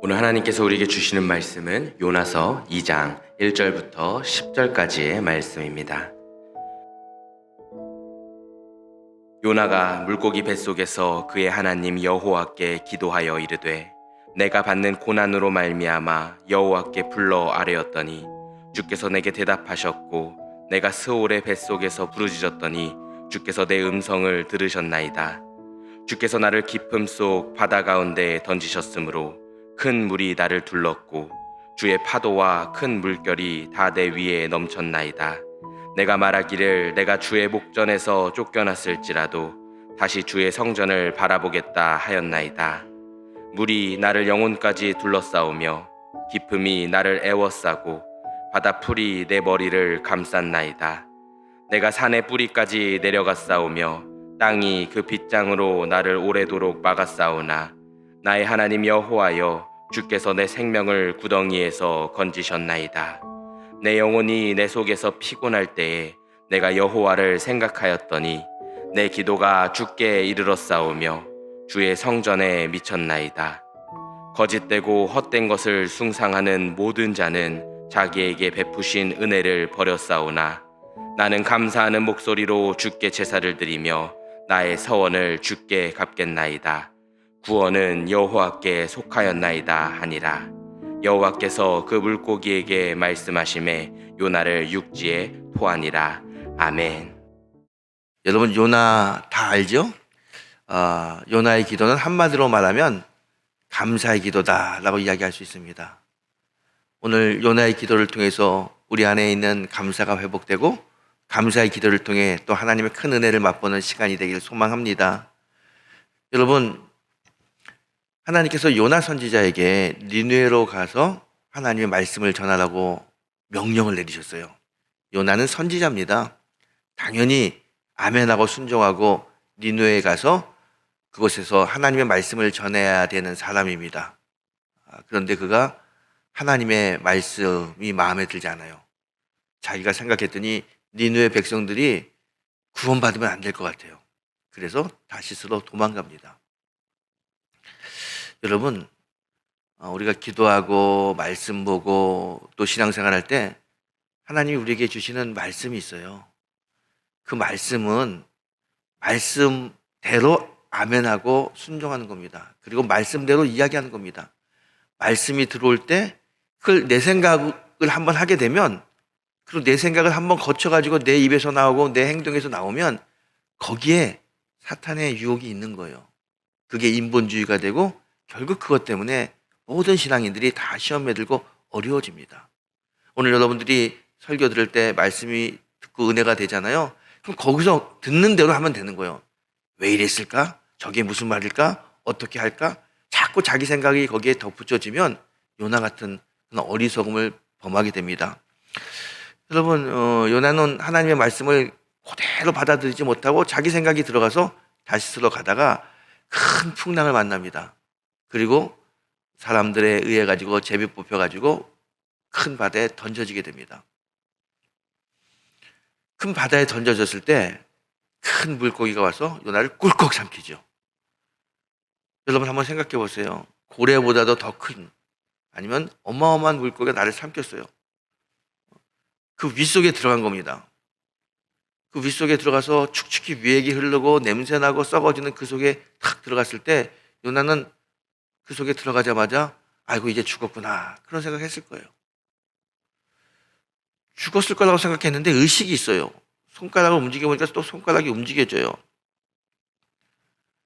오늘 하나님께서 우리에게 주시는 말씀은 요나서 2장 1절부터 10절까지의 말씀입니다. 요나가 물고기 뱃속에서 그의 하나님 여호와께 기도하여 이르되 내가 받는 고난으로 말미암아 여호와께 불러 아뢰었더니 주께서 내게 대답하셨고 내가 스올의 뱃속에서 부르짖었더니 주께서 내 음성을 들으셨나이다. 주께서 나를 깊음 속 바다 가운데에 던지셨으므로 큰 물이 나를 둘렀고 주의 파도와 큰 물결이 다 내 위에 넘쳤나이다. 내가 말하기를 내가 주의 목전에서 쫓겨났을지라도 다시 주의 성전을 바라보겠다 하였나이다. 물이 나를 영혼까지 둘러싸우며 깊음이 나를 애워싸고 바다 풀이 내 머리를 감쌌나이다. 내가 산의 뿌리까지 내려갔사오며 땅이 그 빗장으로 나를 오래도록 막았사오나 나의 하나님 여호와여 주께서 내 생명을 구덩이에서 건지셨나이다. 내 영혼이 내 속에서 피곤할 때에 내가 여호와를 생각하였더니 내 기도가 주께 이르렀사오며 주의 성전에 미쳤나이다. 거짓되고 헛된 것을 숭상하는 모든 자는 자기에게 베푸신 은혜를 버렸사오나 나는 감사하는 목소리로 주께 제사를 드리며 나의 서원을 주께 갚겠나이다. 구원은 여호와께 속하였나이다 하니라. 여호와께서 그 물고기에게 말씀하시매 요나를 육지에 토하니라. 아멘. 여러분 요나 다 알죠? 요나의 기도는 한마디로 말하면 감사의 기도다라고 이야기할 수 있습니다. 오늘 요나의 기도를 통해서 우리 안에 있는 감사가 회복되고 감사의 기도를 통해 또 하나님의 큰 은혜를 맛보는 시간이 되기를 소망합니다. 여러분, 하나님께서 요나 선지자에게 니느웨로 가서 하나님의 말씀을 전하라고 명령을 내리셨어요. 요나는 선지자입니다. 당연히 아멘하고 순종하고 니느웨에 가서 그곳에서 하나님의 말씀을 전해야 되는 사람입니다. 그런데 그가 하나님의 말씀이 마음에 들지 않아요. 자기가 생각했더니 니느웨 백성들이 구원받으면 안 될 것 같아요. 그래서 다시스로 도망갑니다. 여러분, 우리가 기도하고 말씀 보고 또 신앙생활 할 때 하나님이 우리에게 주시는 말씀이 있어요. 그 말씀은 말씀대로 아멘하고 순종하는 겁니다. 그리고 말씀대로 이야기하는 겁니다. 말씀이 들어올 때 그걸 내 생각을 한번 하게 되면 그리고 내 생각을 한번 거쳐가지고 내 입에서 나오고 내 행동에서 나오면 거기에 사탄의 유혹이 있는 거예요. 그게 인본주의가 되고 결국 그것 때문에 모든 신앙인들이 다 시험에 들고 어려워집니다. 오늘 여러분들이 설교 들을 때 말씀이 듣고 은혜가 되잖아요. 그럼 거기서 듣는 대로 하면 되는 거예요. 왜 이랬을까? 저게 무슨 말일까? 어떻게 할까? 자꾸 자기 생각이 거기에 덧붙여지면 요나 같은 그런 어리석음을 범하게 됩니다. 여러분, 요나는 하나님의 말씀을 그대로 받아들이지 못하고 자기 생각이 들어가서 다시스로 가다가 큰 풍랑을 만납니다. 그리고 사람들에 의해 가지고 제비 뽑혀 가지고 큰 바다에 던져지게 됩니다. 큰 바다에 던져졌을 때 큰 물고기가 와서 요나를 꿀꺽 삼키죠. 여러분 한번 생각해 보세요. 고래보다도 더 큰 아니면 어마어마한 물고기가 나를 삼켰어요. 그 윗속에 들어간 겁니다. 그 윗속에 들어가서 축축히 위액이 흐르고 냄새나고 썩어지는 그 속에 탁 들어갔을 때 요나는 그 속에 들어가자마자 아이고 이제 죽었구나 그런 생각했을 거예요. 죽었을 거라고 생각했는데 의식이 있어요. 손가락을 움직여보니까 또 손가락이 움직여져요.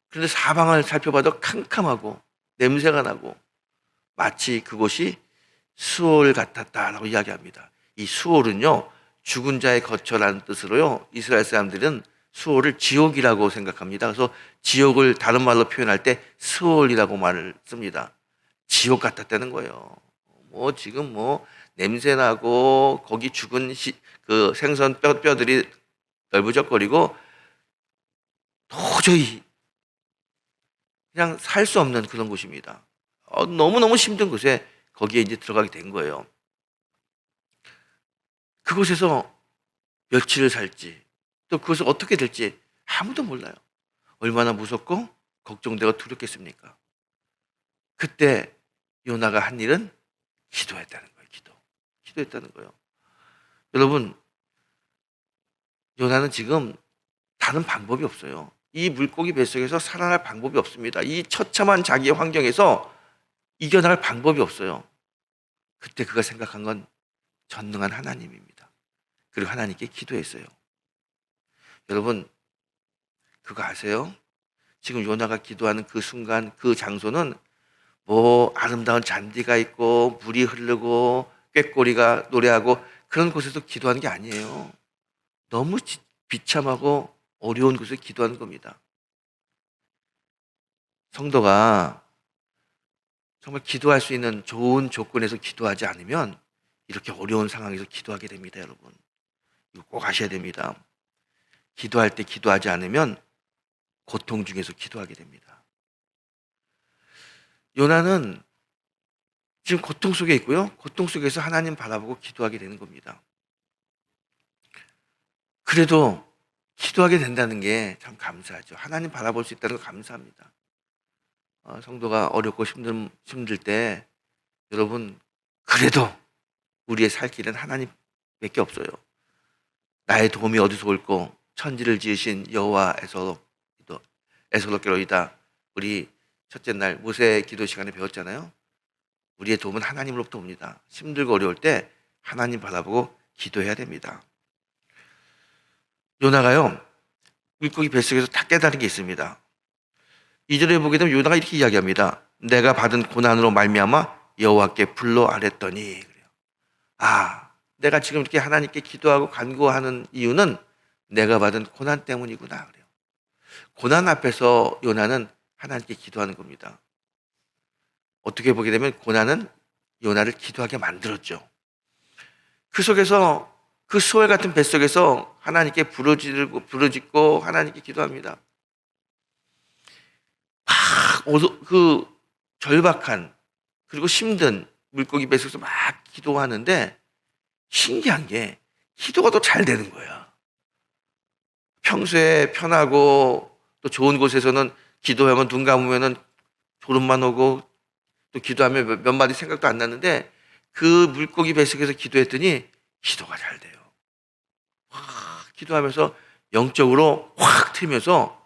그런데 사방을 살펴봐도 캄캄하고 냄새가 나고 마치 그곳이 수올 같았다라고 이야기합니다. 이 수올은요 죽은 자의 거처라는 뜻으로요 이스라엘 사람들은 수올을 지옥이라고 생각합니다. 그래서 지옥을 다른 말로 표현할 때 스올이라고 말을 씁니다. 지옥 같았다는 거예요. 지금 냄새나고 거기 죽은 그 생선 뼈들이 널브적거리고 도저히 그냥 살 수 없는 그런 곳입니다. 너무너무 힘든 곳에 거기에 이제 들어가게 된 거예요. 그곳에서 며칠을 살지, 또 그것을 어떻게 될지 아무도 몰라요. 얼마나 무섭고 걱정되고 두렵겠습니까? 그때 요나가 한 일은 기도했다는 거예요. 기도했다는 거예요. 여러분, 요나는 지금 다른 방법이 없어요. 이 물고기 뱃속에서 살아날 방법이 없습니다. 이 처참한 자기의 환경에서 이겨나갈 방법이 없어요. 그때 그가 생각한 건 전능한 하나님입니다. 그리고 하나님께 기도했어요. 여러분, 그거 아세요? 지금 요나가 기도하는 그 순간, 그 장소는 뭐 아름다운 잔디가 있고 물이 흐르고 꾀꼬리가 노래하고 그런 곳에서 기도하는 게 아니에요. 너무 비참하고 어려운 곳에서 기도하는 겁니다. 성도가 정말 기도할 수 있는 좋은 조건에서 기도하지 않으면 이렇게 어려운 상황에서 기도하게 됩니다, 여러분. 이거 꼭 아셔야 됩니다. 기도할 때 기도하지 않으면 고통 중에서 기도하게 됩니다. 요나는 지금 고통 속에 있고요. 고통 속에서 하나님 바라보고 기도하게 되는 겁니다. 그래도 기도하게 된다는 게 참 감사하죠. 하나님 바라볼 수 있다는 거 감사합니다. 성도가 어렵고 힘들 때 여러분, 그래도 우리의 살 길은 하나님밖에 없어요. 나의 도움이 어디서 올꼬? 천지를 지으신 여호와 에서로께로이다. 우리 첫째 날 모세 기도 시간에 배웠잖아요. 우리의 도움은 하나님으로부터 옵니다. 힘들고 어려울 때 하나님 바라보고 기도해야 됩니다. 요나가요, 물고기 뱃속에서 다 깨달은 게 있습니다. 2절에 보게 되면 요나가 이렇게 이야기합니다. 내가 받은 고난으로 말미암아 여호와께 불러 아랬더니, 그래요. 내가 지금 이렇게 하나님께 기도하고 간구하는 이유는 내가 받은 고난 때문이구나, 그래요. 고난 앞에서 요나는 하나님께 기도하는 겁니다. 어떻게 보게 되면 고난은 요나를 기도하게 만들었죠. 그 속에서, 그 수월 같은 뱃속에서 하나님께 부르짖고 하나님께 기도합니다. 그 절박한 그리고 힘든 물고기 뱃속에서 막 기도하는데 신기한 게 기도가 더 잘 되는 거야. 평소에 편하고 또 좋은 곳에서는 기도하면 눈 감으면은 졸음만 오고 또 기도하면 몇 마디 생각도 안 났는데 그 물고기 뱃속에서 기도했더니 기도가 잘 돼요. 기도하면서 영적으로 확 트면서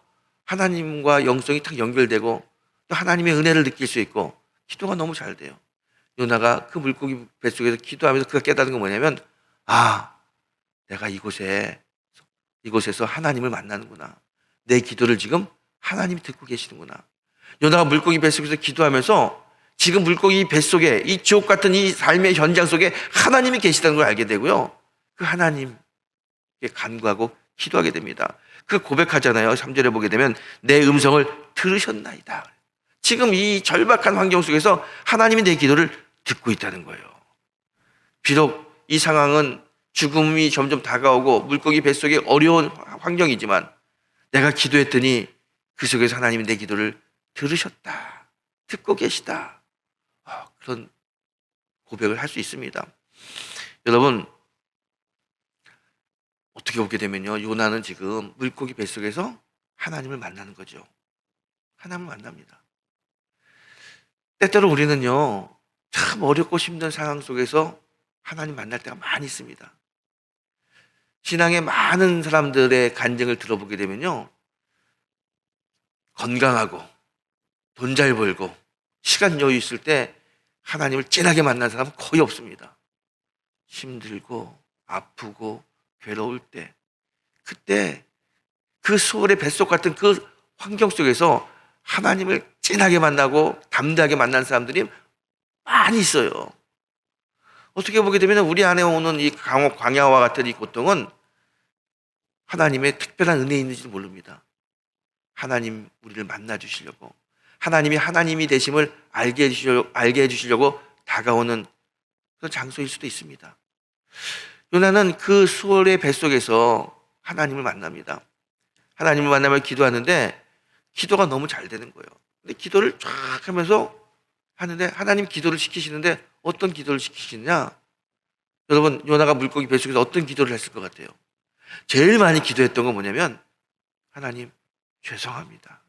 하나님과 영성이 탁 연결되고 또 하나님의 은혜를 느낄 수 있고 기도가 너무 잘 돼요. 요나가 그 물고기 뱃속에서 기도하면서 그가 깨달은 건 뭐냐면 내가 이곳에서 하나님을 만나는구나. 내 기도를 지금 하나님이 듣고 계시는구나. 요나가 물고기 뱃속에서 기도하면서 지금 물고기 뱃속에 이 지옥 같은 이 삶의 현장 속에 하나님이 계시다는 걸 알게 되고요. 그 하나님께 간구하고 기도하게 됩니다. 그 고백하잖아요. 3절에 보게 되면 내 음성을 들으셨나이다. 지금 이 절박한 환경 속에서 하나님이 내 기도를 듣고 있다는 거예요. 비록 이 상황은 죽음이 점점 다가오고 물고기 뱃속에 어려운 환경이지만 내가 기도했더니 그 속에서 하나님이 내 기도를 들으셨다. 듣고 계시다. 그런 고백을 할 수 있습니다. 여러분, 어떻게 보게 되면요, 요나는 지금 물고기 뱃속에서 하나님을 만나는 거죠. 하나님을 만납니다. 때때로 우리는요, 참 어렵고 힘든 상황 속에서 하나님 만날 때가 많이 있습니다. 신앙의 많은 사람들의 간증을 들어보게 되면요, 건강하고 돈 잘 벌고 시간 여유 있을 때 하나님을 진하게 만난 사람은 거의 없습니다. 힘들고 아프고 괴로울 때, 그때 그 수월의 뱃속 같은 그 환경 속에서 하나님을 진하게 만나고 담대하게 만난 사람들이 많이 있어요. 어떻게 보게 되면 우리 안에 오는 이 광야와 같은 이 고통은 하나님의 특별한 은혜인지도 모릅니다. 하나님 우리를 만나 주시려고, 하나님이 하나님이 되심을 알게 해주시려고 다가오는 그런 장소일 수도 있습니다. 요나는 그 수월의 뱃속에서 하나님을 만납니다. 하나님을 만나면 기도하는데 기도가 너무 잘 되는 거예요. 근데 기도를 쫙 하면서 하는데 하나님 기도를 시키시는데 어떤 기도를 시키시느냐? 여러분, 요나가 물고기 뱃속에서 어떤 기도를 했을 것 같아요? 제일 많이 기도했던 건 뭐냐면 하나님 죄송합니다.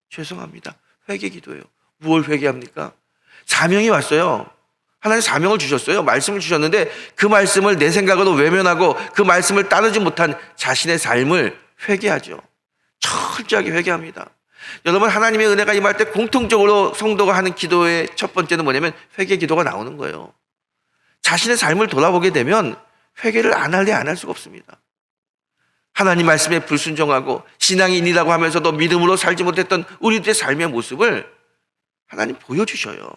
죄송합니다. 회개 기도예요. 무엇을 회개합니까? 사명이 왔어요. 하나님 사명을 주셨어요. 말씀을 주셨는데 그 말씀을 내 생각으로 외면하고 그 말씀을 따르지 못한 자신의 삶을 회개하죠. 철저하게 회개합니다. 여러분, 하나님의 은혜가 임할 때 공통적으로 성도가 하는 기도의 첫 번째는 뭐냐면 회개 기도가 나오는 거예요. 자신의 삶을 돌아보게 되면 회개를 안 할래 안 할 수가 없습니다. 하나님 말씀에 불순종하고 신앙인이라고 하면서도 믿음으로 살지 못했던 우리들의 삶의 모습을 하나님 보여주셔요.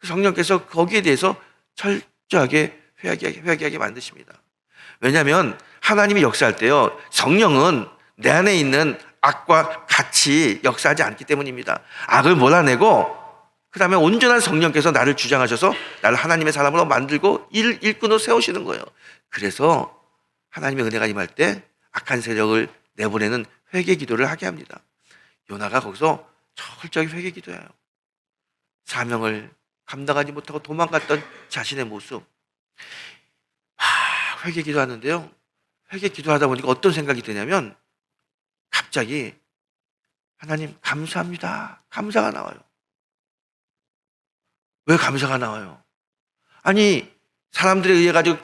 성령께서 거기에 대해서 철저하게 회개하게 만드십니다. 왜냐하면 하나님이 역사할 때요, 성령은 내 안에 있는 악과 같이 역사하지 않기 때문입니다. 악을 몰아내고 그 다음에 온전한 성령께서 나를 주장하셔서 나를 하나님의 사람으로 만들고 일꾼으로 세우시는 거예요. 그래서 하나님의 은혜가 임할 때 악한 세력을 내보내는 회개 기도를 하게 합니다. 요나가 거기서 철저하게 회개 기도해요. 사명을 감당하지 못하고 도망갔던 자신의 모습. 회개 기도하는데요, 회개 기도하다 보니까 어떤 생각이 드냐면 갑자기 하나님 감사합니다. 감사가 나와요. 왜 감사가 나와요? 아니, 사람들에 의해 가지고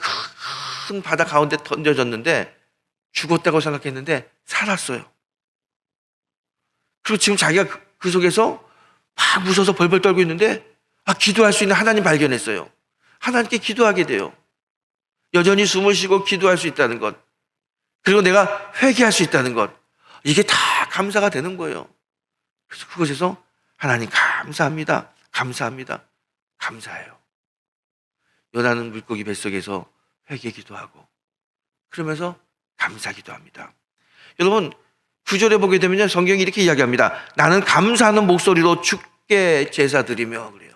큰 바다 가운데 던져졌는데 죽었다고 생각했는데 살았어요. 그리고 지금 자기가 그 속에서 막 무서워서 벌벌 떨고 있는데 기도할 수 있는 하나님 발견했어요. 하나님께 기도하게 돼요. 여전히 숨을 쉬고 기도할 수 있다는 것, 그리고 내가 회개할 수 있다는 것, 이게 다 감사가 되는 거예요. 그래서 그곳에서 하나님 감사합니다. 감사합니다. 감사해요. 요나는 물고기 뱃속에서 회개 기도하고 그러면서 감사 기도합니다. 여러분, 9절에 보게 되면 성경이 이렇게 이야기합니다. 나는 감사하는 목소리로 주께 제사 드리며 그래요.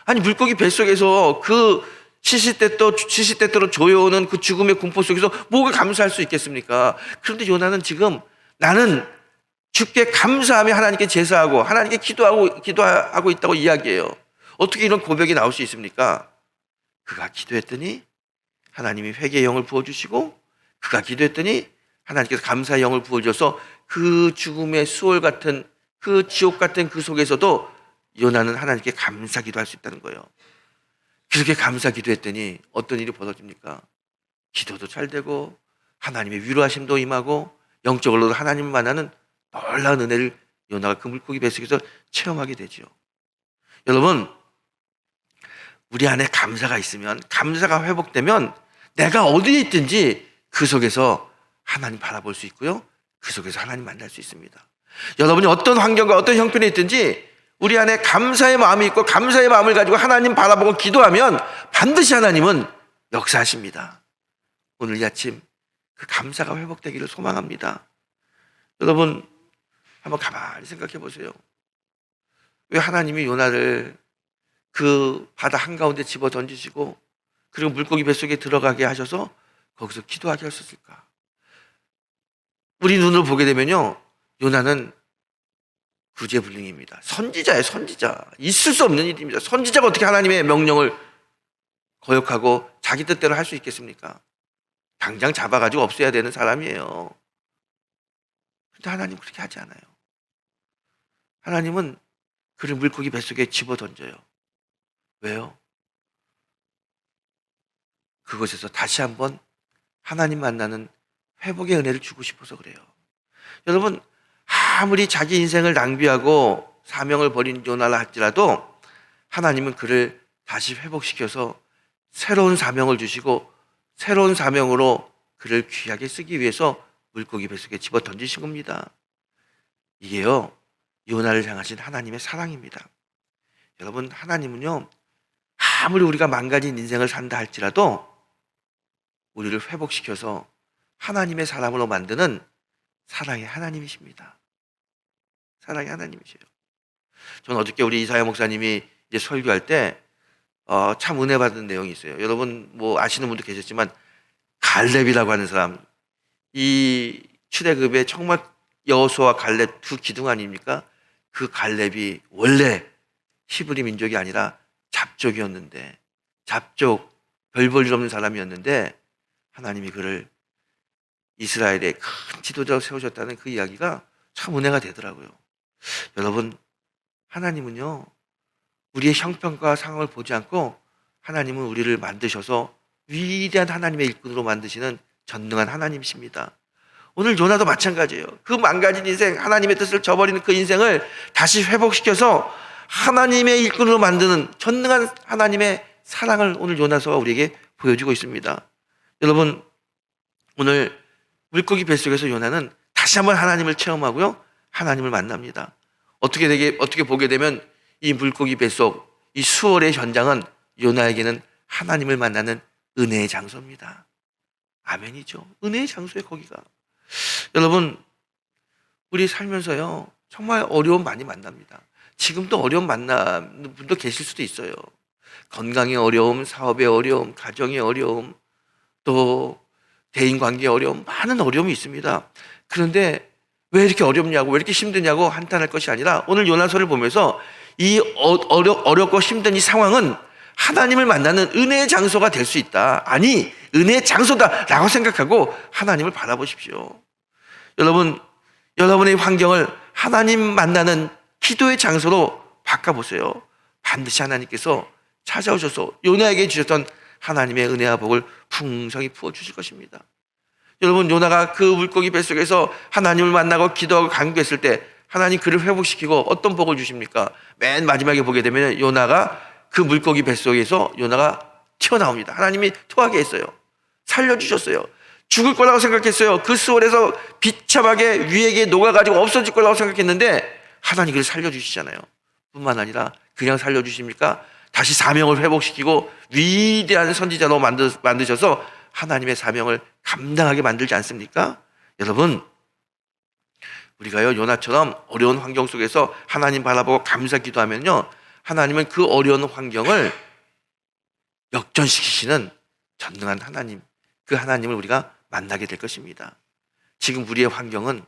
아니, 물고기 뱃속에서 그 시시때때로 조여오는 그 죽음의 공포 속에서 뭐가 감사할 수 있겠습니까? 그런데 요나는 지금 나는 주께 감사하며 하나님께 제사하고 하나님께 기도하고 있다고 이야기해요. 어떻게 이런 고백이 나올 수 있습니까? 그가 기도했더니 하나님이 회개의 영을 부어주시고, 그가 기도했더니 하나님께서 감사의 영을 부어줘서 그 죽음의 수월 같은, 그 지옥 같은 그 속에서도 요나는 하나님께 감사 기도할 수 있다는 거예요. 그렇게 감사 기도했더니 어떤 일이 벌어집니까? 기도도 잘 되고 하나님의 위로하심도 임하고 영적으로도 하나님을 만나는 놀라운 은혜를 요나가 그 물고기 뱃속에서 체험하게 되죠. 여러분, 우리 안에 감사가 있으면, 감사가 회복되면 내가 어디에 있든지 그 속에서 하나님 바라볼 수 있고요, 그 속에서 하나님 만날 수 있습니다. 여러분이 어떤 환경과 어떤 형편에 있든지 우리 안에 감사의 마음이 있고 감사의 마음을 가지고 하나님 바라보고 기도하면 반드시 하나님은 역사하십니다. 오늘 이 아침 그 감사가 회복되기를 소망합니다. 여러분, 한번 가만히 생각해 보세요. 왜 하나님이 요나를 그 바다 한가운데 집어 던지시고 그리고 물고기 뱃속에 들어가게 하셔서 거기서 기도하게 하셨을까? 우리 눈으로 보게 되면요, 요나는 구제불능입니다. 선지자예요, 선지자. 있을 수 없는 일입니다. 선지자가 어떻게 하나님의 명령을 거역하고 자기 뜻대로 할 수 있겠습니까? 당장 잡아가지고 없애야 되는 사람이에요. 그런데 하나님 그렇게 하지 않아요. 하나님은 그를 물고기 뱃속에 집어 던져요. 왜요? 그곳에서 다시 한번 하나님 만나는 회복의 은혜를 주고 싶어서 그래요. 여러분, 아무리 자기 인생을 낭비하고 사명을 버린 요나라 할지라도 하나님은 그를 다시 회복시켜서 새로운 사명을 주시고 새로운 사명으로 그를 귀하게 쓰기 위해서 물고기 뱃속에 집어 던지신 겁니다. 이게요, 요나를 향하신 하나님의 사랑입니다. 여러분, 하나님은요, 아무리 우리가 망가진 인생을 산다 할지라도 우리를 회복시켜서 하나님의 사람으로 만드는 사랑의 하나님이십니다. 사랑의 하나님이세요. 저는 어저께 우리 이사야 목사님이 이제 설교할 때 참 은혜 받은 내용이 있어요. 여러분 뭐 아시는 분도 계셨지만 갈렙이라고 하는 사람, 이 출애굽의 정말 여호수아와 갈렙 두 기둥 아닙니까? 그 갈렙이 원래 히브리 민족이 아니라 잡족이었는데, 잡족 별 볼 일 없는 사람이었는데 하나님이 그를 이스라엘의 큰 지도자로 세우셨다는 그 이야기가 참 은혜가 되더라고요. 여러분, 하나님은요 우리의 형편과 상황을 보지 않고 하나님은 우리를 만드셔서 위대한 하나님의 일꾼으로 만드시는 전능한 하나님이십니다. 오늘 요나도 마찬가지예요. 그 망가진 인생, 하나님의 뜻을 저버리는 그 인생을 다시 회복시켜서 하나님의 일꾼으로 만드는 전능한 하나님의 사랑을 오늘 요나서가 우리에게 보여주고 있습니다. 여러분, 오늘 물고기 뱃속에서 요나는 다시 한번 하나님을 체험하고요, 하나님을 만납니다. 어떻게 보게 되면 이 물고기 뱃속, 이 수월의 현장은 요나에게는 하나님을 만나는 은혜의 장소입니다. 아멘이죠. 은혜의 장소에 거기가. 여러분, 우리 살면서요 정말 어려움 많이 만납니다. 지금도 어려움 만나는 분도 계실 수도 있어요. 건강의 어려움, 사업의 어려움, 가정의 어려움, 또 대인관계의 어려움, 많은 어려움이 있습니다. 그런데 왜 이렇게 어렵냐고, 왜 이렇게 힘드냐고 한탄할 것이 아니라 오늘 요나서를 보면서 이 어렵고 힘든 이 상황은 하나님을 만나는 은혜의 장소가 될 수 있다. 아니, 은혜의 장소다라고 생각하고 하나님을 바라보십시오. 여러분, 여러분의 환경을 하나님 만나는 기도의 장소로 바꿔보세요. 반드시 하나님께서 찾아오셔서 요나에게 주셨던 하나님의 은혜와 복을 풍성히 부어주실 것입니다. 여러분, 요나가 그 물고기 뱃속에서 하나님을 만나고 기도하고 간구했을 때 하나님 그를 회복시키고 어떤 복을 주십니까? 맨 마지막에 보게 되면 요나가 그 물고기 뱃속에서 요나가 튀어나옵니다. 하나님이 토하게 했어요. 살려주셨어요. 죽을 거라고 생각했어요. 그 수월에서 비참하게 위에게 녹아가지고 없어질 거라고 생각했는데 하나님 그를 살려주시잖아요. 뿐만 아니라 그냥 살려주십니까? 다시 사명을 회복시키고 위대한 선지자로 만드셔서 하나님의 사명을 감당하게 만들지 않습니까? 여러분, 우리가요 요나처럼 어려운 환경 속에서 하나님 바라보고 감사 기도하면요, 하나님은 그 어려운 환경을 역전시키시는 전능한 하나님, 그 하나님을 우리가 만나게 될 것입니다. 지금 우리의 환경은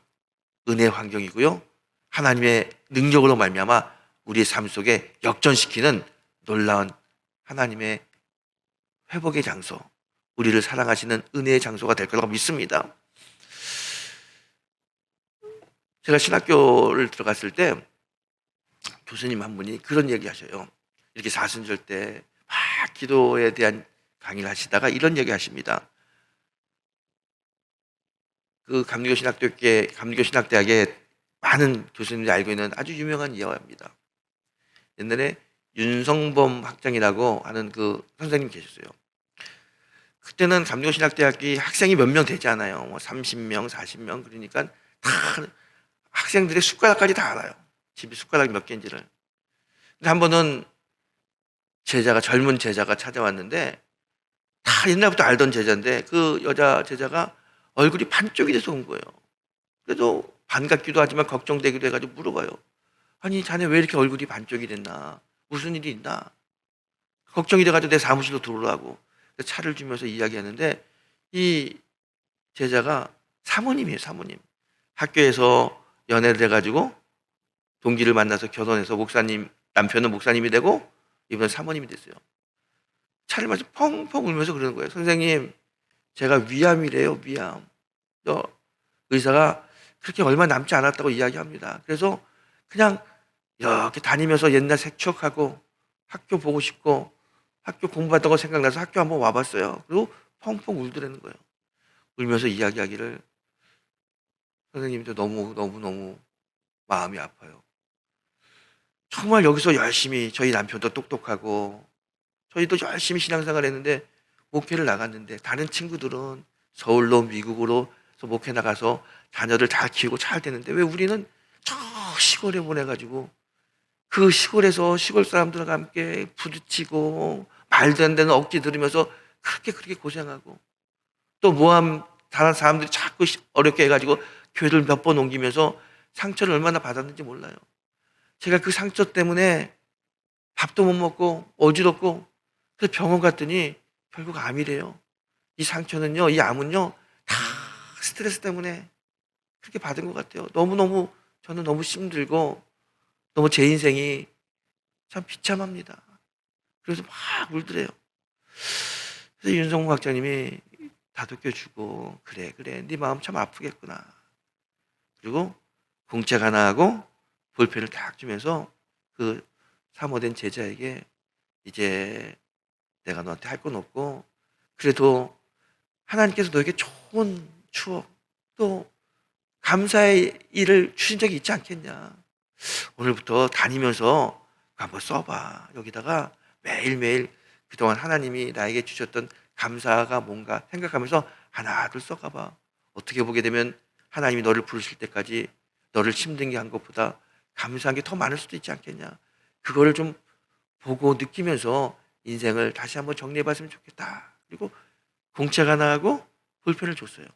은혜의 환경이고요, 하나님의 능력으로 말미암아 우리의 삶 속에 역전시키는 놀라운 하나님의 회복의 장소, 우리를 사랑하시는 은혜의 장소가 될 거라고 믿습니다. 제가 신학교를 들어갔을 때 교수님 한 분이 그런 얘기 하셔요. 이렇게 사순절 때 막 기도에 대한 강의를 하시다가 이런 얘기 하십니다. 그 감리교신학대학에 많은 교수님들이 알고 있는 아주 유명한 이야기입니다. 옛날에 윤성범 학장이라고 하는 그 선생님이 계셨어요. 그때는 감리교신학대학이 학생이 몇 명 되지 않아요. 뭐 30명, 40명. 그러니까 다 학생들의 숟가락까지 다 알아요. 집에 숟가락이 몇 개인지를. 근데 한 번은 젊은 제자가 찾아왔는데 다 옛날부터 알던 제자인데 그 여자 제자가 얼굴이 반쪽이 돼서 온 거예요. 그래도 반갑기도 하지만 걱정되기도 해가지고 물어봐요. 아니, 자네 왜 이렇게 얼굴이 반쪽이 됐나? 무슨 일이 있나? 걱정이 돼가지고 내 사무실로 들어오라고 차를 주면서 이야기하는데 이 제자가 사모님이에요, 사모님. 학교에서 연애를 해가지고 동기를 만나서 결혼해서 남편은 목사님이 되고 이번엔 사모님이 됐어요. 차를 마시고 펑펑 울면서 그러는 거예요. 선생님, 제가 위암이래요, 위암. 의사가 그렇게 얼마 남지 않았다고 이야기합니다. 그래서 그냥 이렇게 다니면서 옛날 추억하고 학교 보고 싶고 학교 공부했던 거 생각나서 학교 한번 와봤어요. 그리고 펑펑 울더라는 거예요. 울면서 이야기하기를 선생님도 너무 마음이 아파요. 정말 여기서 열심히 저희 남편도 똑똑하고 저희도 열심히 신앙생활 했는데 목회를 나갔는데 다른 친구들은 서울로 미국으로 목회 나가서 자녀들 다 키우고 잘 되는데 왜 우리는 저 시골에 보내가지고 그 시골에서 시골 사람들과 함께 부딪히고 말도 안 되는 억지 들으면서 그렇게 고생하고 또 모함 다른 사람들이 자꾸 어렵게 해가지고 교회를 몇 번 옮기면서 상처를 얼마나 받았는지 몰라요. 제가 그 상처 때문에 밥도 못 먹고 어지럽고 그래서 병원 갔더니 결국 암이래요. 이 상처는요, 이 암은요, 다 스트레스 때문에 그렇게 받은 것 같아요. 너무너무 저는 너무 힘들고 너무 제 인생이 참 비참합니다. 그래서 막 울더래요. 그래서 윤성무 학장님이 다독여주고 그래 네 마음 참 아프겠구나. 그리고 공책 하나 하고 볼펜을 딱 주면서 그 사모된 제자에게 이제 내가 너한테 할 건 없고 그래도 하나님께서 너에게 좋은 추억 또 감사의 일을 주신 적이 있지 않겠냐. 오늘부터 다니면서 한번 써봐. 여기다가 매일매일 그동안 하나님이 나에게 주셨던 감사가 뭔가 생각하면서 하나 둘 써가봐. 어떻게 보게 되면 하나님이 너를 부르실 때까지 너를 힘들게 한 것보다 감사한 게 더 많을 수도 있지 않겠냐. 그거를 좀 보고 느끼면서 인생을 다시 한번 정리해봤으면 좋겠다. 그리고 공책 하나 하고 볼펜을 줬어요.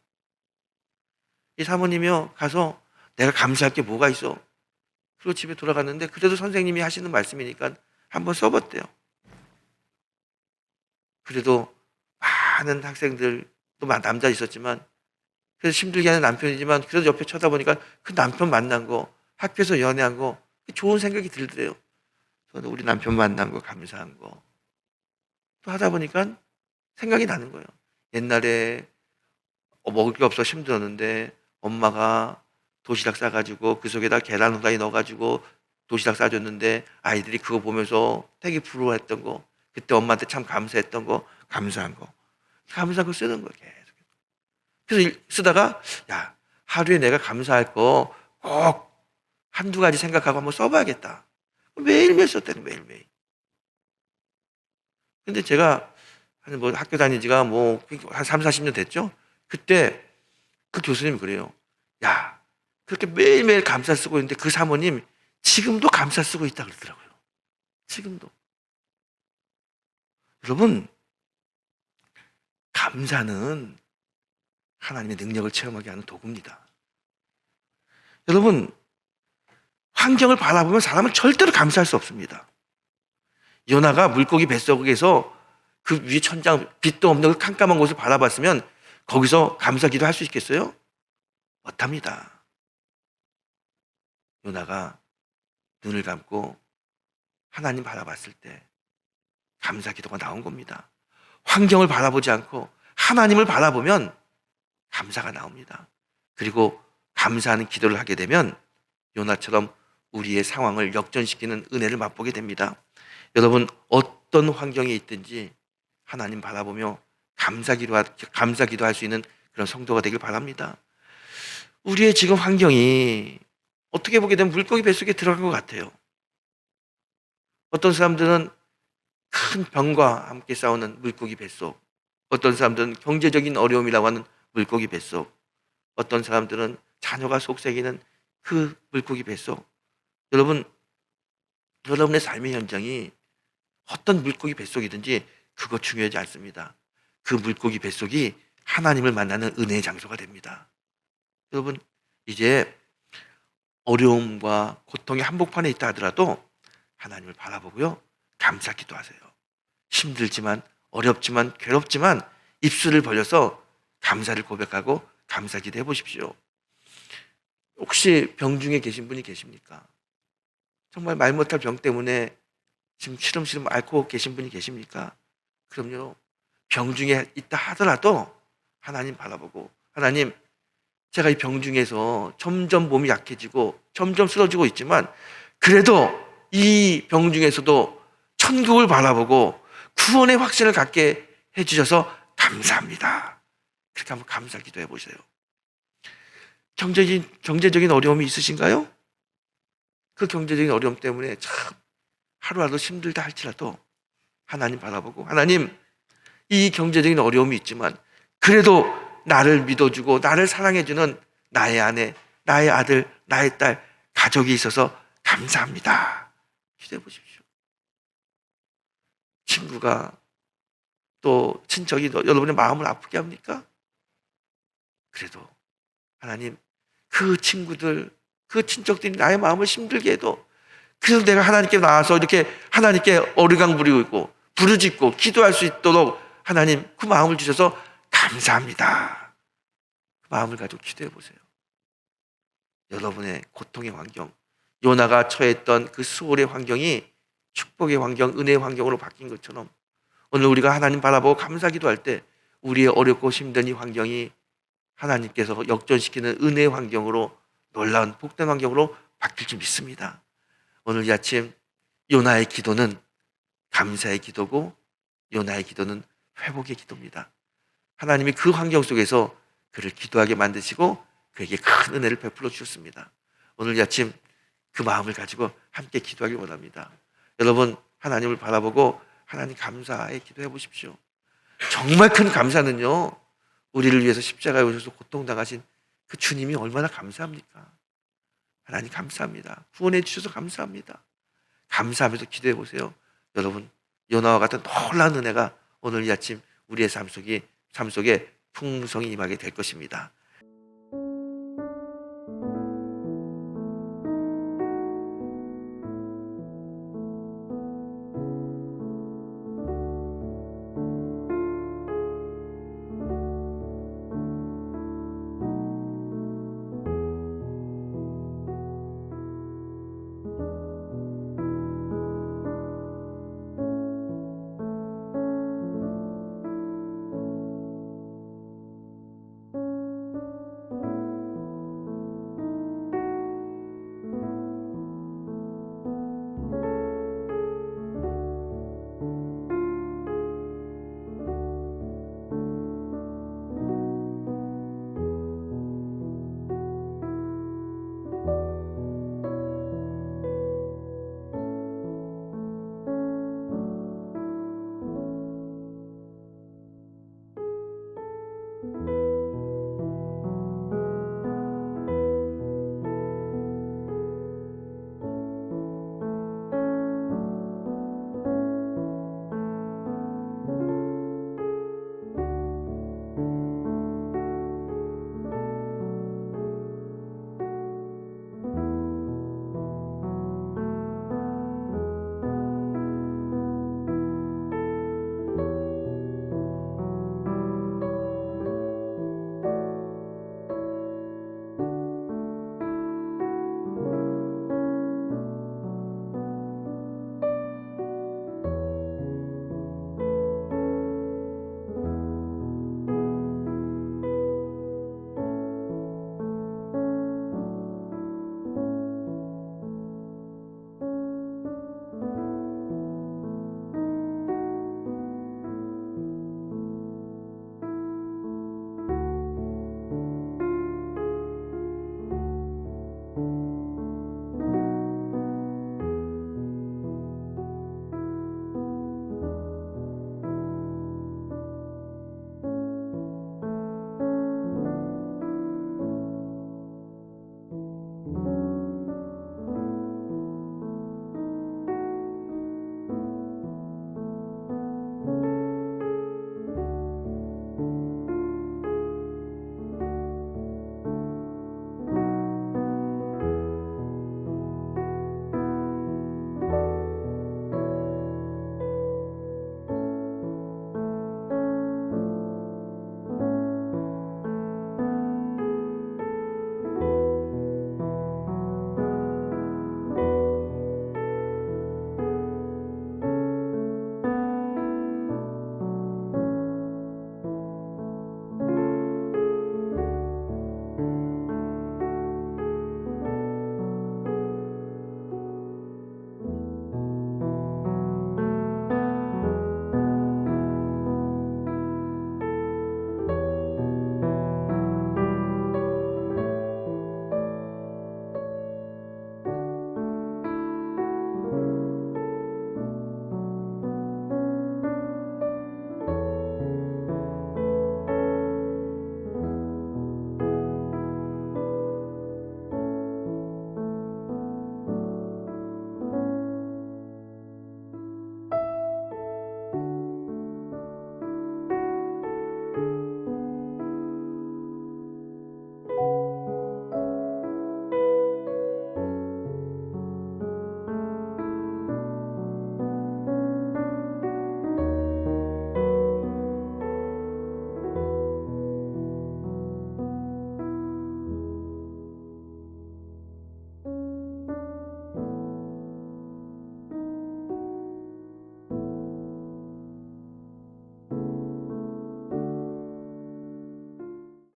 이 사모님이요 가서 내가 감사할 게 뭐가 있어. 그리고 집에 돌아갔는데 그래도 선생님이 하시는 말씀이니까 한번 써봤대요. 그래도 많은 학생들 또 남자 있었지만 그래서 힘들게 하는 남편이지만 그래도 옆에 쳐다보니까 그 남편 만난 거 학교에서 연애한 거 좋은 생각이 들더래요. 저는 우리 남편 만난 거 감사한 거 또 하다 보니까 생각이 나는 거예요. 옛날에 먹을 게 없어 힘들었는데 엄마가 도시락 싸가지고 그 속에다 계란 후라이 넣어가지고 도시락 싸줬는데 아이들이 그거 보면서 되게 부러워했던 거 그때 엄마한테 참 감사했던 거 감사한 거 쓰는 거예요. 계속. 그래서 쓰다가 야 하루에 내가 감사할 거 꼭 한두 가지 생각하고 한번 써봐야겠다. 매일매일 썼다는 매일매일. 근데 제가 한 뭐 학교 다닌 지가 뭐 한 3, 40년 됐죠? 그때 그 교수님이 그래요. 야, 그렇게 매일매일 감사 쓰고 있는데 그 사모님 지금도 감사 쓰고 있다 그러더라고요. 지금도. 여러분, 감사는 하나님의 능력을 체험하게 하는 도구입니다. 여러분, 환경을 바라보면 사람은 절대로 감사할 수 없습니다. 요나가 물고기 뱃속에서 그 위에 천장, 빛도 없는 그 캄캄한 곳을 바라봤으면 거기서 감사기도 할 수 있겠어요? 못합니다. 요나가 눈을 감고 하나님 바라봤을 때 감사기도가 나온 겁니다. 환경을 바라보지 않고 하나님을 바라보면 감사가 나옵니다. 그리고 감사하는 기도를 하게 되면 요나처럼 우리의 상황을 역전시키는 은혜를 맛보게 됩니다. 여러분 어떤 환경에 있든지 하나님 바라보며 감사기도할 수 있는 그런 성도가 되길 바랍니다. 우리의 지금 환경이 어떻게 보게 되면 물고기 뱃속에 들어간 것 같아요. 어떤 사람들은 큰 병과 함께 싸우는 물고기 뱃속, 어떤 사람들은 경제적인 어려움이라고 하는 물고기 뱃속, 어떤 사람들은 자녀가 속썩이는 그 물고기 뱃속. 여러분, 여러분의 삶의 현장이 어떤 물고기 뱃속이든지 그거 중요하지 않습니다. 그 물고기 뱃속이 하나님을 만나는 은혜의 장소가 됩니다. 여러분, 이제 어려움과 고통의 한복판에 있다 하더라도 하나님을 바라보고요. 감사 기도하세요. 힘들지만 어렵지만 괴롭지만 입술을 벌려서 감사를 고백하고 감사 기도해 보십시오. 혹시 병 중에 계신 분이 계십니까? 정말 말 못할 병 때문에 지금 시름시름 앓고 계신 분이 계십니까? 그럼요. 병 중에 있다 하더라도 하나님 바라보고 하나님 제가 이 병 중에서 점점 몸이 약해지고 점점 쓰러지고 있지만 그래도 이 병 중에서도 천국을 바라보고 구원의 확신을 갖게 해주셔서 감사합니다. 그렇게 한번 감사 기도해 보세요. 경제적인 어려움이 있으신가요? 그 경제적인 어려움 때문에 참 하루라도 힘들다 할지라도 하나님 바라보고 하나님 이 경제적인 어려움이 있지만 그래도 나를 믿어주고 나를 사랑해주는 나의 아내, 나의 아들, 나의 딸, 가족이 있어서 감사합니다. 기도해 보십시오. 친구가 또 친척이 여러분의 마음을 아프게 합니까? 그래도 하나님 그 친구들, 그 친척들이 나의 마음을 힘들게 해도 그래서 내가 하나님께 나와서 이렇게 하나님께 어리광 부리고 있고 부르짖고 기도할 수 있도록 하나님 그 마음을 주셔서 감사합니다. 그 마음을 가지고 기도해 보세요. 여러분의 고통의 환경, 요나가 처했던 그 수월의 환경이 축복의 환경, 은혜의 환경으로 바뀐 것처럼 오늘 우리가 하나님 바라보고 감사기도할 때 우리의 어렵고 힘든 이 환경이 하나님께서 역전시키는 은혜의 환경으로, 놀라운 복된 환경으로 바뀔 줄 믿습니다. 오늘 이 아침 요나의 기도는 감사의 기도고 요나의 기도는 회복의 기도입니다. 하나님이 그 환경 속에서 그를 기도하게 만드시고 그에게 큰 은혜를 베풀어 주셨습니다. 오늘 이 아침 그 마음을 가지고 함께 기도하기 원합니다. 여러분, 하나님을 바라보고 하나님 감사의 기도해 보십시오. 정말 큰 감사는요, 우리를 위해서 십자가에 오셔서 고통당하신 그 주님이 얼마나 감사합니까? 하나님 감사합니다. 구원해 주셔서 감사합니다. 감사하면서 기도해 보세요. 여러분, 요나와 같은 놀라운 은혜가 오늘 이 아침 우리의 삶 속에 풍성히 임하게 될 것입니다.